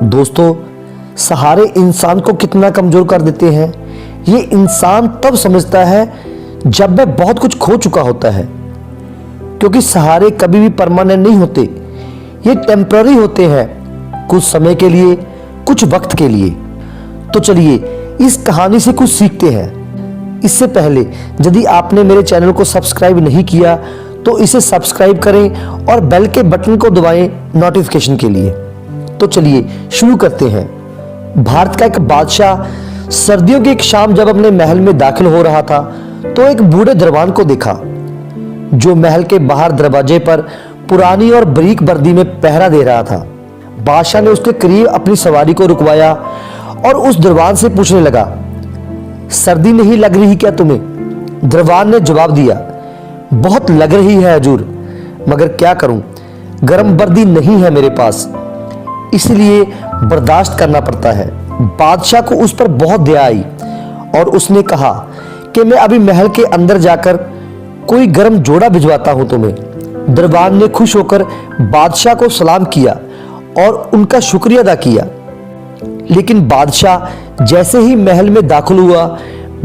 दोस्तों, सहारे इंसान को कितना कमजोर कर देते हैं ये इंसान तब समझता है जब वह बहुत कुछ खो चुका होता है, क्योंकि सहारे कभी भी परमानेंट नहीं होते, ये टेम्पररी होते हैं, कुछ समय के लिए, कुछ वक्त के लिए। तो चलिए इस कहानी से कुछ सीखते हैं। इससे पहले यदि आपने मेरे चैनल को सब्सक्राइब नहीं किया तो इसे सब्सक्राइब करें और बेल के बटन को दबाएं नोटिफिकेशन के लिए। तो चलिए शुरू करते हैं। भारत का एक बादशाह सर्दियों की एक शाम जब अपने महल में दाखिल हो रहा था तो एक बूढ़े दरबान को देखा जो महल के बाहर दरवाजे पर पुरानी और बारीक वर्दी में पहरा दे रहा था। बादशाह ने उसके करीब अपनी सवारी को रुकवाया और उस दरबान से पूछने लगा, सर्दी नहीं लग रही क्या तुम्हें? दरबान ने जवाब दिया, बहुत लग रही है हजूर, मगर क्या करूं, गर्म वर्दी नहीं है मेरे पास, इसलिए बर्दाश्त करना पड़ता है। बादशाह को उस पर बहुत दया आई और उसने कहा कि मैं अभी महल के अंदर जाकर कोई गर्म जोड़ा भिजवाता हूं तुम्हें। दरबान ने खुश होकर बादशाह को सलाम किया और उनका शुक्रिया अदा किया। लेकिन बादशाह जैसे ही महल में दाखिल हुआ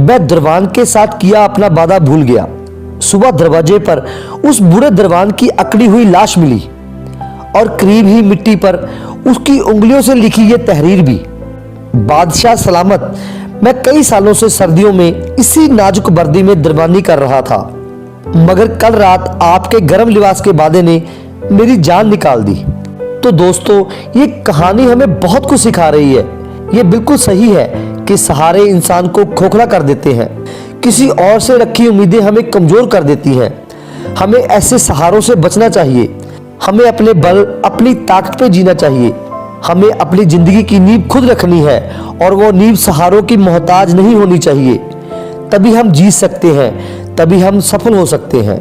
वह दरबान के साथ किया अपना वादा भूल गया। सुबह दरवाजे पर उस बूढ़े दरबान की अकड़ी हुई लाश मिली और करीब ही मिट्टी पर उसकी उंगलियों से लिखी यह तहरीर भी, बादशाह सलामत, मैं कई सालों से सर्दियों में इसी नाजुक वर्दी में दरबानी कर रहा था, मगर कल रात आपके गर्म लिबास के वादे ने मेरी जान निकाल दी। तो दोस्तों, ये कहानी हमें बहुत कुछ सिखा रही है। ये बिल्कुल सही है कि सहारे इंसान को खोखला कर देते हैं, किसी और से रखी उम्मीदें हमें कमजोर कर देती हैं। हमें ऐसे सहारों से बचना चाहिए। हमें अपने बल, अपनी ताकत पे जीना चाहिए। हमें अपनी जिंदगी की नींव खुद रखनी है और वो नींव सहारों की मोहताज नहीं होनी चाहिए। तभी हम जी सकते हैं, तभी हम सफल हो सकते हैं।